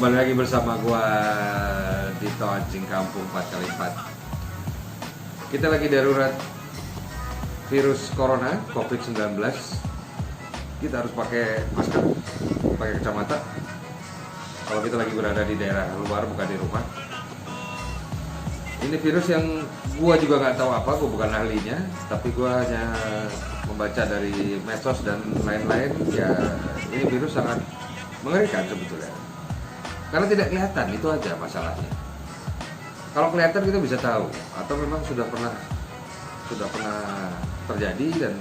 Kembali lagi bersama gua di Anjing Kampung 4x4. Kita lagi darurat virus corona COVID-19. Kita harus pakai masker, pakai kacamata kalau kita lagi berada di daerah luar, bukan di rumah. Ini virus yang gua juga nggak tahu apa, gua bukan ahlinya, tapi gua hanya membaca dari medsos dan lain-lain. Ya, ini virus sangat mengerikan sebetulnya. Karena tidak kelihatan, itu aja masalahnya. Kalau kelihatan kita bisa tahu, atau memang sudah pernah terjadi dan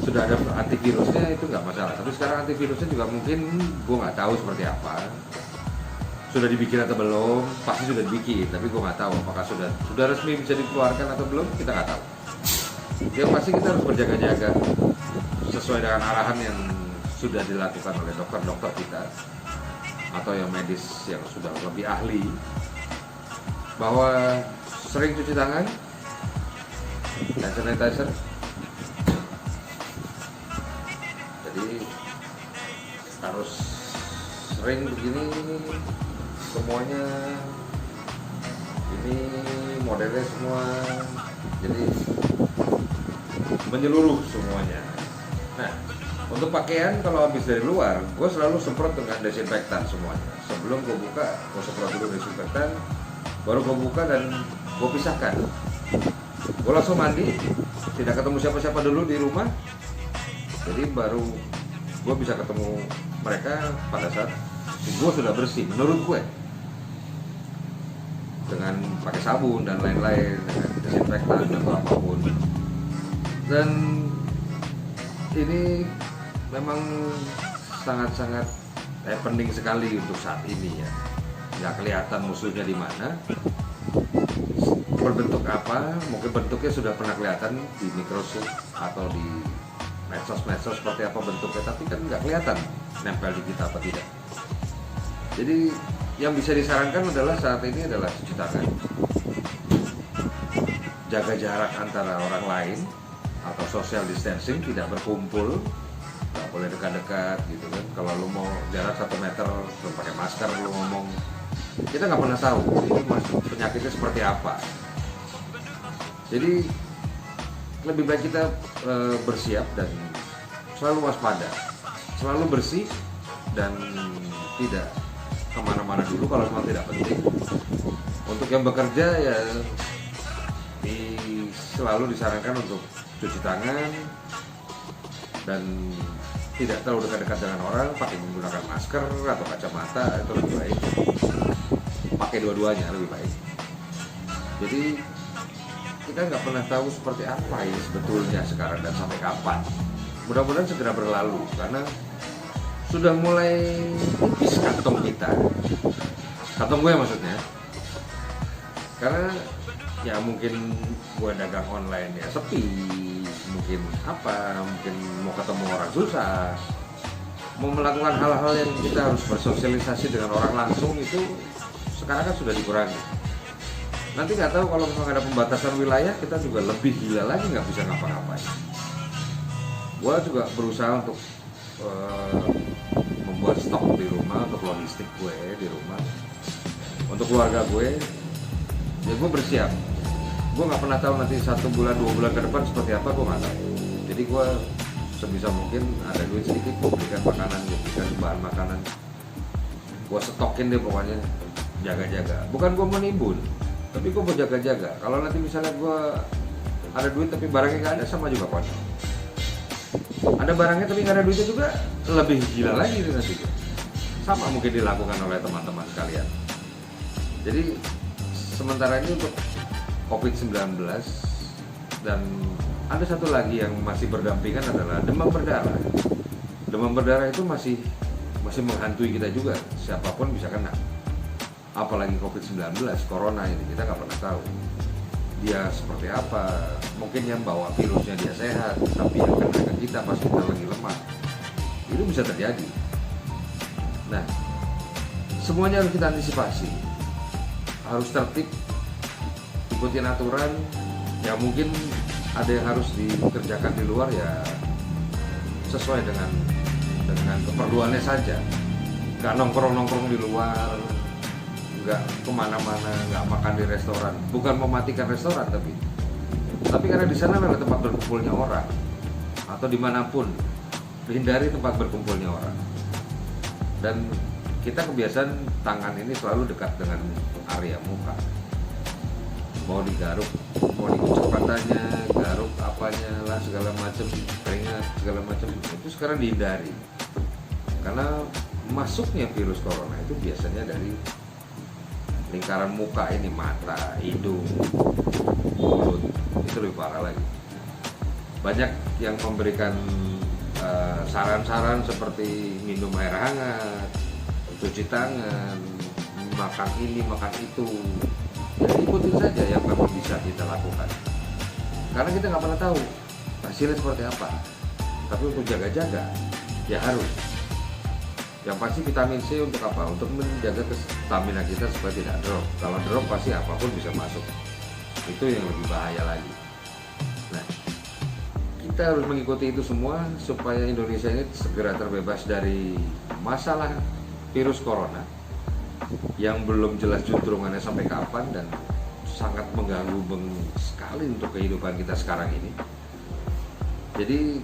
sudah ada antivirusnya, itu nggak masalah. Tapi sekarang antivirusnya juga mungkin gue nggak tahu seperti apa. Sudah dibikin atau belum? Pasti sudah dibikin, tapi gue nggak tahu apakah sudah resmi bisa dikeluarkan atau belum, kita nggak tahu. Yang pasti kita harus berjaga-jaga sesuai dengan arahan yang sudah dilakukan oleh dokter-dokter kita atau yang medis yang sudah lebih ahli, bahwa sering cuci tangan, hand sanitizer. Jadi harus sering begini semuanya. Ini modelnya semua, jadi menyeluruh semuanya. Nah, untuk pakaian kalau habis dari luar, gue selalu semprot dengan desinfektan semuanya. Sebelum gue buka, gue semprot dulu desinfektan, baru gue buka dan gue pisahkan. Gue langsung mandi, tidak ketemu siapa-siapa dulu di rumah. Jadi baru gue bisa ketemu mereka pada saat gue sudah bersih, menurut gue. Dengan pakai sabun dan lain-lain, dengan desinfektan atau apapun. Dan ini memang sangat-sangat penting sekali untuk saat ini ya. Nggak kelihatan musuhnya di mana, berbentuk apa, mungkin bentuknya sudah pernah kelihatan di Microsoft atau di medsos-medsos seperti apa bentuknya, tapi kan nggak kelihatan nempel di kita apa tidak. Jadi yang bisa disarankan adalah saat ini adalah cuci tangan, jaga jarak antara orang lain atau social distancing, tidak berkumpul, nggak boleh dekat-dekat gitu kan. Kalau lu mau jarak 1 meter, lu pakai masker, lu ngomong, kita nggak pernah tahu ini penyakitnya seperti apa. Jadi lebih baik kita bersiap dan selalu waspada, selalu bersih dan tidak kemana-mana dulu kalau memang tidak penting. Untuk yang bekerja ya selalu disarankan untuk cuci tangan dan tidak terlalu dekat-dekat dengan orang, pakai menggunakan masker atau kacamata, itu lebih baik. Pakai dua-duanya lebih baik. Jadi kita nggak pernah tahu seperti apa ini sebetulnya sekarang dan sampai kapan. Mudah-mudahan segera berlalu karena sudah mulai tipis kantong kita. Kantong gue maksudnya. Karena ya mungkin gue dagang online ya sepi, mungkin mau ketemu orang susah, mau melakukan hal-hal yang kita harus bersosialisasi dengan orang langsung itu sekarang kan sudah dikurangi. Nanti nggak tahu kalau misalnya ada pembatasan wilayah, kita juga lebih gila lagi, nggak bisa ngapa-ngapain. Gue juga berusaha untuk membuat stok di rumah untuk logistik gue di rumah, untuk keluarga gue. Ya gue bersiap. Gue nggak pernah tahu nanti 1 bulan 2 bulan ke depan seperti apa, gue nggak tahu. Jadi gue sebisa mungkin ada duit sedikit, gue belikan makanan, gue belikan bahan makanan, gue stokin deh pokoknya, jaga-jaga. Bukan gue menimbun, tapi gue mau jaga-jaga. Kalau nanti misalnya gue ada duit tapi barangnya nggak ada, sama juga konyol. Ada barangnya tapi nggak ada duitnya juga lebih gila lagi itu nanti. Sama mungkin dilakukan oleh teman-teman sekalian. Jadi sementara ini untuk COVID-19, dan ada satu lagi yang masih berdampingan adalah demam berdarah. Demam berdarah itu masih menghantui kita juga, siapapun bisa kena. Apalagi COVID-19, corona ini kita nggak pernah tahu dia seperti apa. Mungkin yang bawa virusnya dia sehat, tapi yang kena ke kita pas kita lagi lemah, itu bisa terjadi. Nah, semuanya harus kita antisipasi, harus tertib, ikutin aturan. Ya mungkin ada yang harus dikerjakan di luar ya sesuai dengan keperluannya saja. nggak nongkrong di luar, nggak kemana-mana, nggak makan di restoran. Bukan mematikan restoran, tapi karena di sana adalah tempat berkumpulnya orang, atau dimanapun, hindari tempat berkumpulnya orang. Dan kita kebiasaan tangan ini selalu dekat dengan area muka. Mau digaruk, mau dikucuk matanya, garuk apanya lah segala macam, keringat segala macam, itu sekarang dihindari. Karena masuknya virus corona itu biasanya dari lingkaran muka ini, mata, hidung, mulut, itu lebih parah lagi. Banyak yang memberikan saran-saran seperti minum air hangat, cuci tangan, makan ini, makan itu. Ya ikutin saja yang memang bisa kita lakukan. Karena kita nggak pernah tahu hasilnya seperti apa. Tapi untuk jaga-jaga, ya harus. Yang pasti vitamin C untuk apa? Untuk menjaga stamina kita supaya tidak drop. Kalau drop pasti apapun bisa masuk. Itu yang lebih bahaya lagi. Nah, kita harus mengikuti itu semua supaya Indonesia ini segera terbebas dari masalah virus corona yang belum jelas juntrungannya sampai kapan dan sangat mengganggu sekali untuk kehidupan kita sekarang ini. Jadi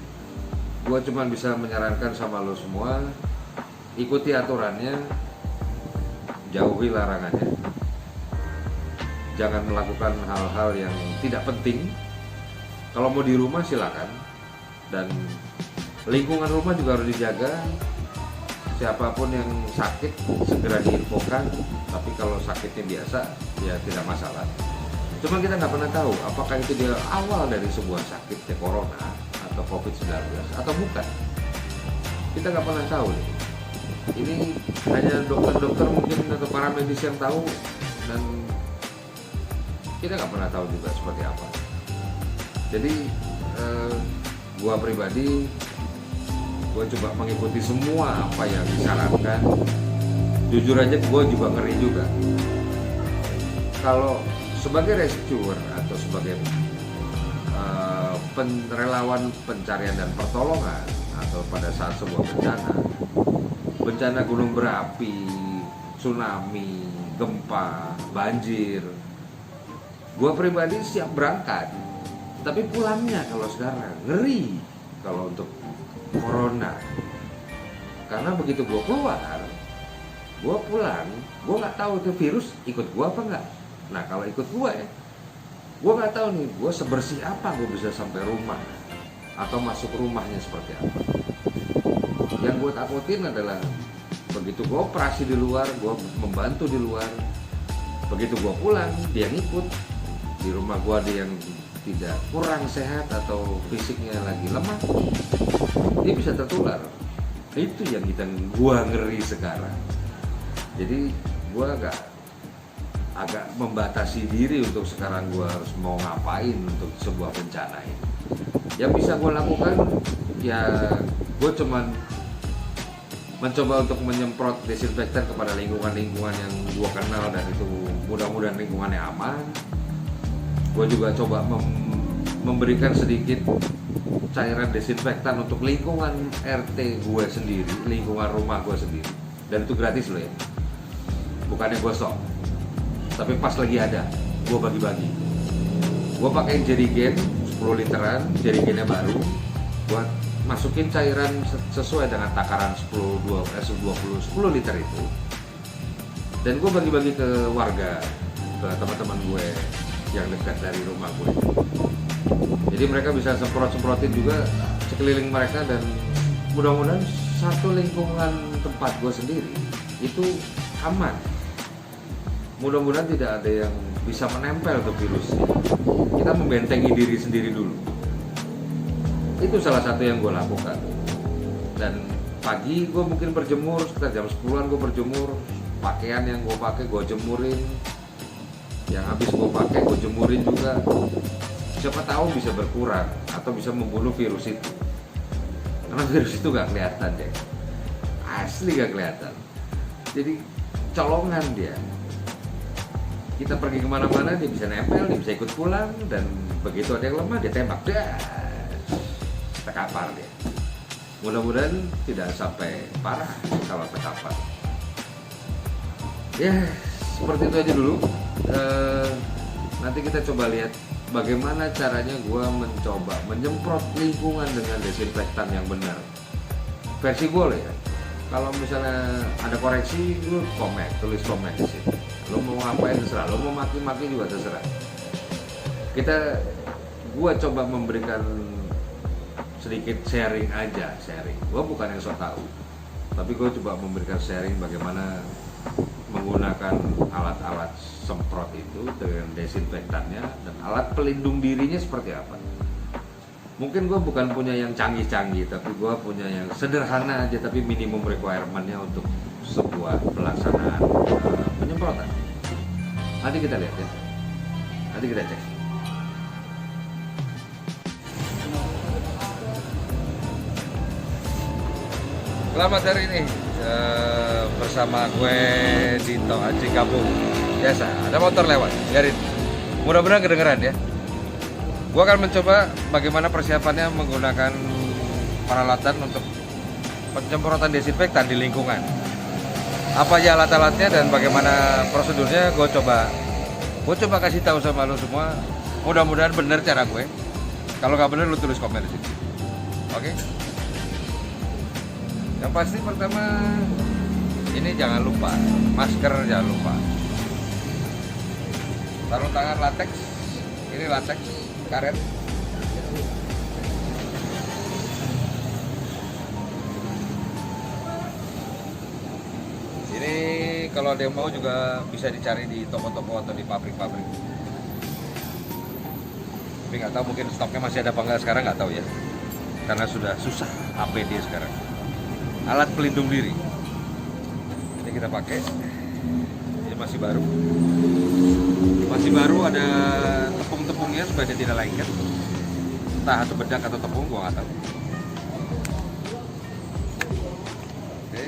gue cuma bisa menyarankan sama lo semua, ikuti aturannya, jauhi larangannya, jangan melakukan hal-hal yang tidak penting. Kalau mau di rumah silakan, dan lingkungan rumah juga harus dijaga. Siapapun yang sakit segera diinfokan, tapi kalau sakitnya biasa ya tidak masalah. Cuma kita nggak pernah tahu apakah itu dia awal dari sebuah sakitnya corona atau COVID-19 atau bukan. Kita nggak pernah tahu nih. Ini hanya dokter-dokter mungkin atau para medis yang tahu, dan kita nggak pernah tahu juga seperti apa. Jadi gua pribadi, gue coba mengikuti semua apa yang disarankan. Jujur aja gue juga ngeri juga. Kalau sebagai rescuer atau sebagai relawan pencarian dan pertolongan, atau pada saat sebuah bencana gunung berapi, tsunami, gempa, banjir, gue pribadi siap berangkat. Tapi pulangnya kalau sekarang ngeri kalau untuk corona, karena begitu gue keluar, gue pulang, gue nggak tahu itu virus ikut gue apa nggak. Nah kalau ikut gue nggak tahu nih gue sebersih apa gue bisa sampai rumah atau masuk rumahnya seperti apa. Yang gue takutin adalah begitu gue operasi di luar, gue membantu di luar, begitu gue pulang dia ngikut di rumah gue, ada yang tidak kurang sehat atau fisiknya lagi lemah, dia bisa tertular. Itu yang gua ngeri sekarang. Jadi gua agak membatasi diri untuk sekarang gua harus mau ngapain untuk sebuah bencana ini. Yang bisa gua lakukan ya gua cuman mencoba untuk menyemprot desinfektan kepada lingkungan-lingkungan yang gua kenal, dan itu mudah-mudahan lingkungannya aman. Gue juga coba memberikan sedikit cairan desinfektan untuk lingkungan RT gue sendiri, lingkungan rumah gue sendiri, dan itu gratis loh ya, bukannya gue sok, tapi pas lagi ada gue bagi-bagi. Gue pakai jerigen 10 literan, jerigennya baru, gue masukin cairan sesuai dengan takaran 10 liter itu, dan gue bagi-bagi ke warga, ke teman-teman gue yang dekat dari rumah gue. Jadi mereka bisa semprot-semprotin juga sekeliling mereka, dan mudah-mudahan satu lingkungan tempat gue sendiri itu aman. Mudah-mudahan tidak ada yang bisa menempel ke virus ini. Kita membentengi diri sendiri dulu. Itu salah satu yang gue lakukan. Dan pagi gue mungkin berjemur, sekitar jam 10-an gue berjemur. Pakaian yang gue pakai gue jemurin, yang habis gue pakai gue jemurin juga. Siapa tahu bisa berkurang atau bisa membunuh virus itu. Karena virus itu gak kelihatan deh, asli gak kelihatan. Jadi colongan dia. Kita pergi kemana-mana dia bisa nempel, dia bisa ikut pulang, dan begitu ada yang lemah dia tembak, terkapar dia. Mudah-mudahan tidak sampai parah kalau terkapar. Ya seperti itu aja dulu. Nanti kita coba lihat bagaimana caranya gue mencoba menyemprot lingkungan dengan desinfektan yang benar. Versi gue loh ya. Kalau misalnya ada koreksi, lu tulis komen di sini. Lu mau ngapain terserah, lu mau maki-maki juga terserah. Gue coba memberikan sedikit sharing aja, Gue bukan yang sok tahu, tapi gue coba memberikan sharing bagaimana menggunakan alat-alat semprot itu dengan desinfektannya dan alat pelindung dirinya seperti apa. Mungkin gue bukan punya yang canggih-canggih, tapi gue punya yang sederhana aja tapi minimum requirement-nya untuk sebuah pelaksanaan penyemprotan. Nanti kita lihat ya, nanti kita cek. Selamat hari ini bersama gue Dito Aji Gabung. Biasa, ada motor lewat, biarin. Mudah-mudahan kedengeran ya. Gue akan mencoba bagaimana persiapannya menggunakan peralatan untuk penyemprotan desinfektan di lingkungan. Apa aja alat-alatnya dan bagaimana prosedurnya gue coba kasih tahu sama lo semua. Mudah-mudahan bener cara gue. Kalau nggak bener lo tulis komen di sini. Oke? Yang pasti pertama ini jangan lupa masker, jangan lupa. Taruh tangan latex. Ini latex karet. Ini kalau ada yang mau juga bisa dicari di toko-toko atau di pabrik-pabrik. Tapi nggak tahu mungkin stoknya masih ada apa nggak sekarang, nggak tahu ya. Karena sudah susah APD sekarang. Alat pelindung diri. Ini kita pakai. Ini masih baru. Masih baru, ada tepung-tepungnya supaya dia tidak lengket. Entah atau bedak atau tepung, gua nggak tahu. Oke.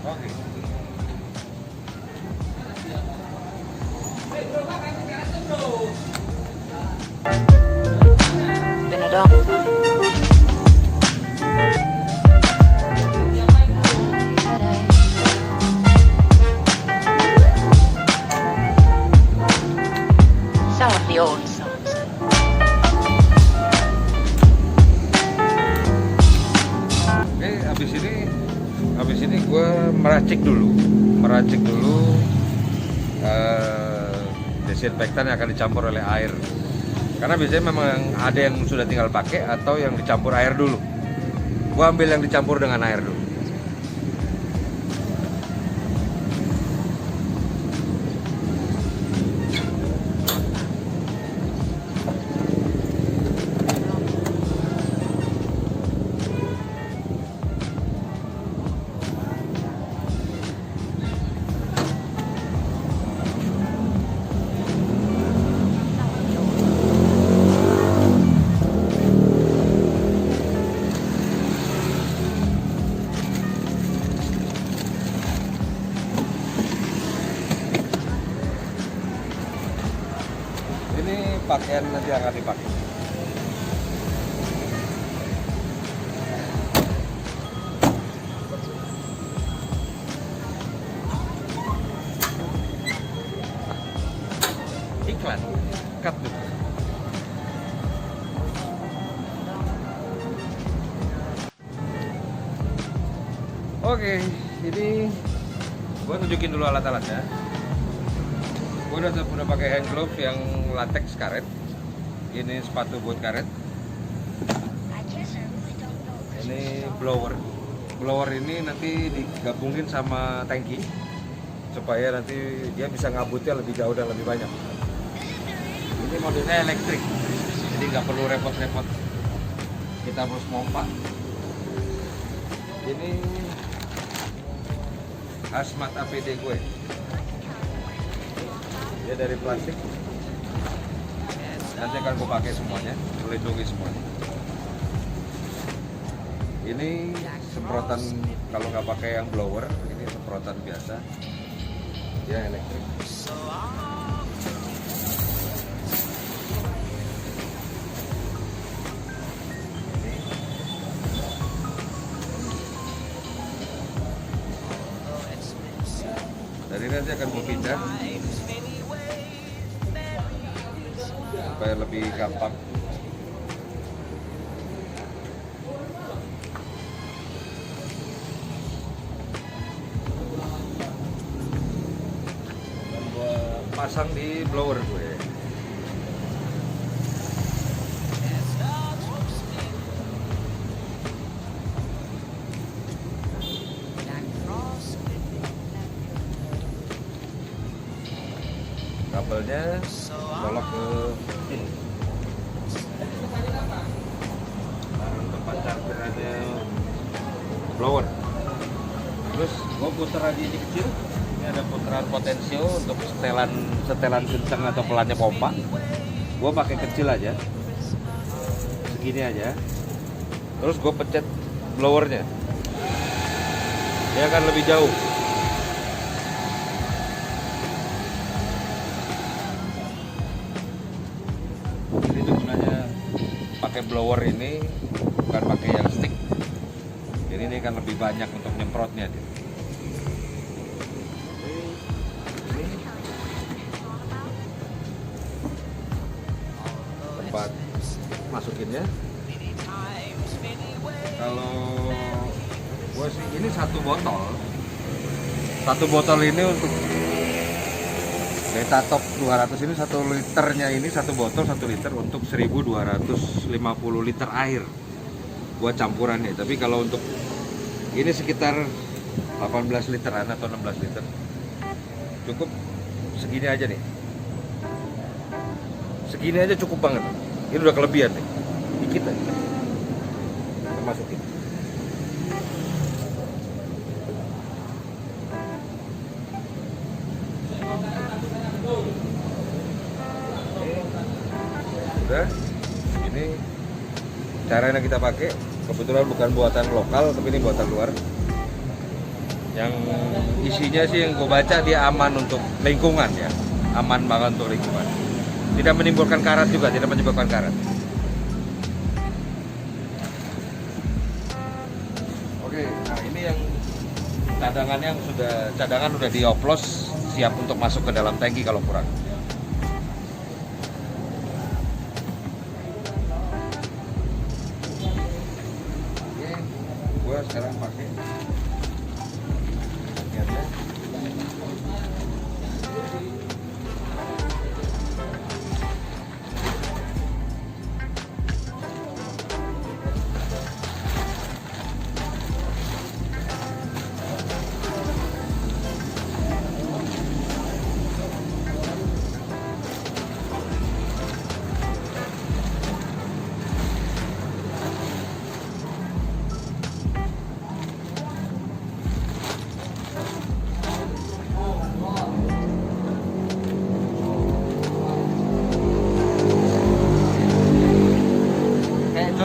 Oke. Benedong. Some of the old songs. Oke, habis ini gue meracik dulu desinfektan yang akan dicampur oleh air. Karena biasanya memang ada yang sudah tinggal pakai atau yang dicampur air dulu. Gue ambil yang dicampur dengan air dulu. Ini pakaian nanti akan dipakai. Iklan, cut dulu. Oke, ini gua tunjukin dulu alat-alatnya. Gue udah pakai hand glove yang latex karet. Ini sepatu boot karet. Ini blower. Blower ini nanti digabungin sama tangki supaya nanti dia bisa ngabutnya lebih jauh dan lebih banyak. Ini modelnya elektrik, jadi nggak perlu repot-repot kita harus pompa. Ini hazmat APD gue. Dia dari plastik. Nanti akan gue pakai semuanya, melindungi semuanya. Ini semprotan, kalau nggak pakai yang blower, ini semprotan biasa. Dia elektrik. nanti akan gue pindah supaya lebih gampang. Dan gue pasang di blower gue. Kabelnya colok ke sini. Taruh tempat chargerannya blower. Terus gue putar aja ini kecil. Ini ada putaran potensio untuk setelan kencang atau pelannya pompa. Gue pakai kecil aja, segini aja. Terus gue pencet blowernya, dia akan lebih jauh. Pakai blower ini bukan pakai yang stick, jadi ini kan lebih banyak untuk nyemprotnya. Ini tempat masukinnya. Kalau gue sih ini satu botol ini untuk Detatop 200 ini 1 liternya, ini satu botol 1 liter untuk 1250 liter air buat campurannya. Tapi kalau untuk ini sekitar 18 literan atau 16 liter, cukup segini aja nih. Segini aja cukup banget. Ini udah kelebihan nih, dikit aja kita masukin. Udah, ini caranya kita pakai. Kebetulan bukan buatan lokal, tapi ini buatan luar. Yang isinya sih yang gue baca dia aman untuk lingkungan ya, aman banget untuk lingkungan. Tidak menimbulkan karat juga, tidak menyebabkan karat. Oke, nah ini yang cadangan udah dioplos, siap untuk masuk ke dalam tangki kalau kurang. Sekarang pakai bagiannya.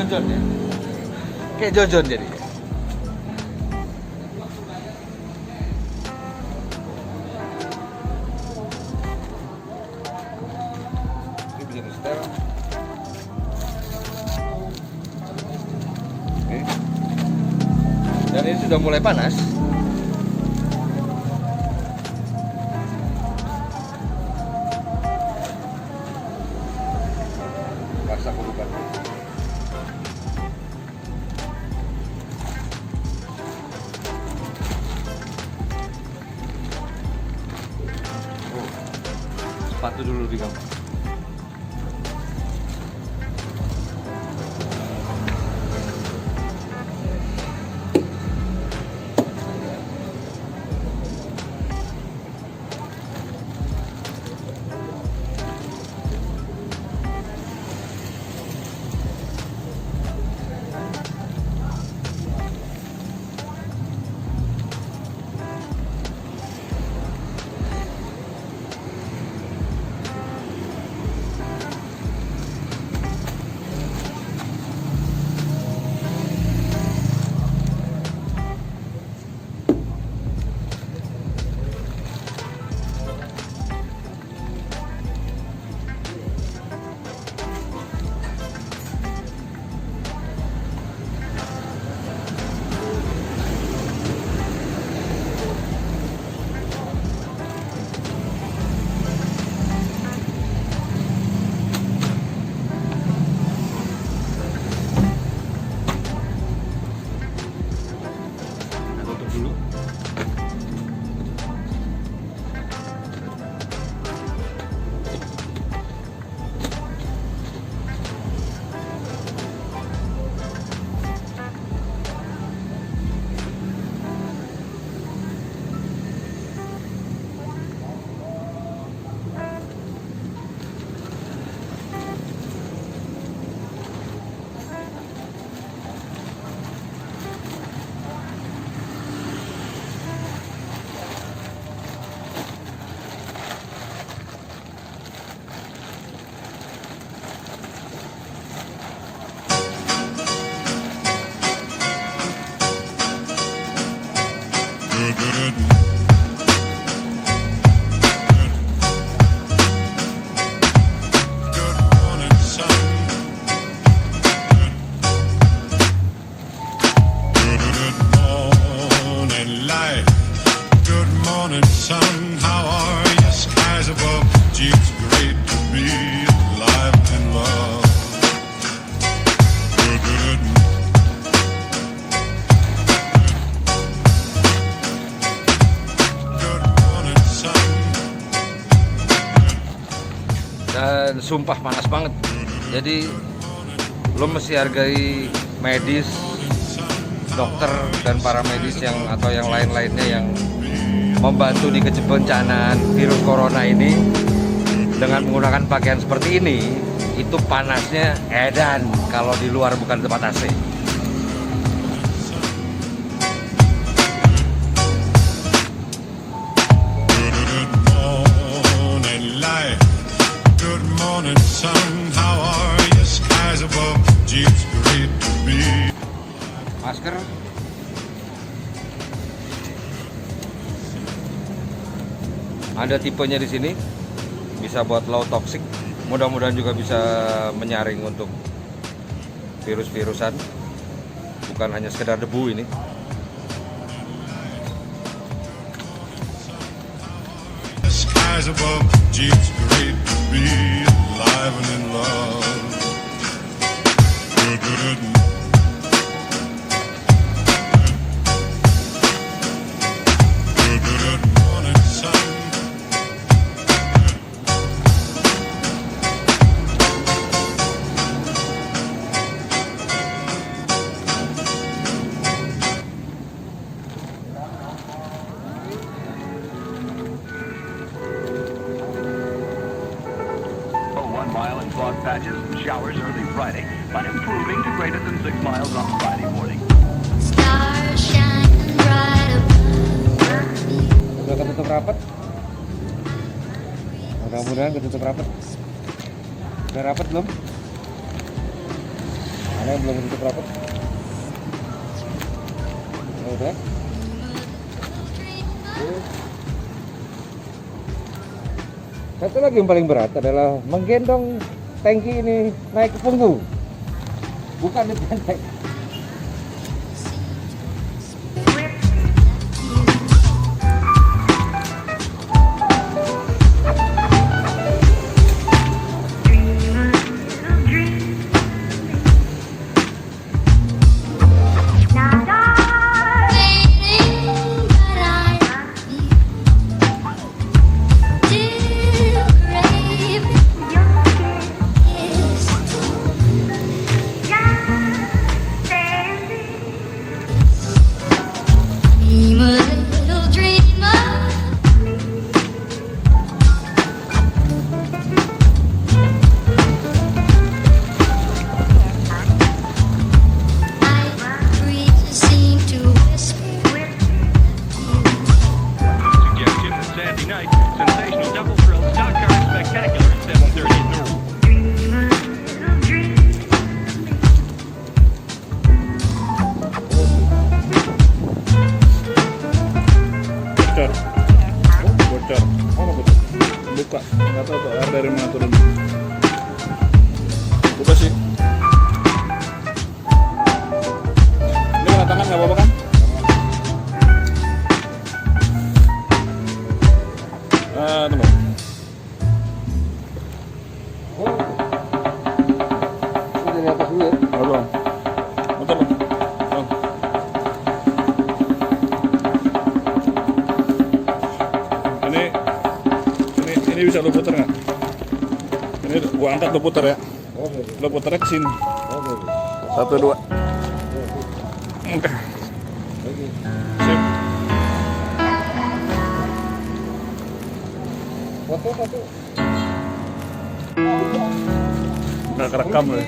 Jojon ya, kayak Jojon jadi. Ini bisa di setel. Oke. Dan ini sudah mulai panas. Rasa kurukan. Sepatu dulu lebih gampang. sumpah panas banget. Jadi lo mesti hargai medis, dokter dan para medis yang atau yang lain-lainnya yang membantu di kebencanaan virus corona ini dengan menggunakan pakaian seperti ini. Itu panasnya edan kalau di luar bukan tempat AC. Good morning, sun. How are you? Skies above. It's great to be. Masker ada tipenya di sini, bisa buat low toxic. Mudah-mudahan juga bisa menyaring untuk virus-virusan, bukan hanya sekedar debu ini. The skies above. It's great to be alive and in love. Good morning, sun. Mile in fog patches and showers early Friday, but improving to greater than 6 miles on Friday morning. Stars shining bright above me. Udah ketutup rapat? Mudah-mudahan ketutup rapat. Udah rapat belum? Ada yang belum ketutup rapat? Udah? Satu lagi yang paling berat adalah menggendong tangki ini naik ke punggung, bukan ditenteng. bocor. Buka, nggak tahu tuh air dari mana turun. Buka sih. Ini kena tangan nggak apa-apa kan? Tunggu. Ini dari atas dulu ya. Belum. Bentar bang. Bang. Ini bisa lo putar nggak? Ini gua angkat lo putar ya. Oke. Lo putarnya ke sini. Oke. 1, 2. Oke. Sip. Foto. Nggak kerekam loh.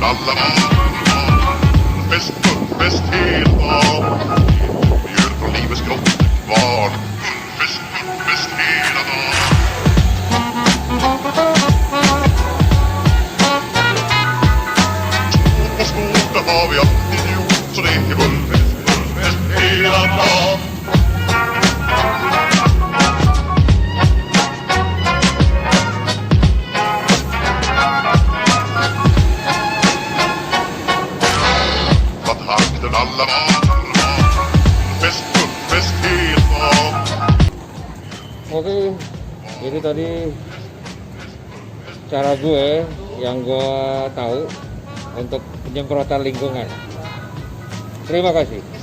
vakten alla var. Fest, fest hela dagen. Bjöd från livets grottekvarn. Fest hela dagen. Och skog, det har vi alltid gjort. Så det är fest hela dagen. Vakten alla var. Fest hela dagen. Oke, itu tadi cara gue yang gue tahu untuk penyemprotan lingkungan. Terima kasih.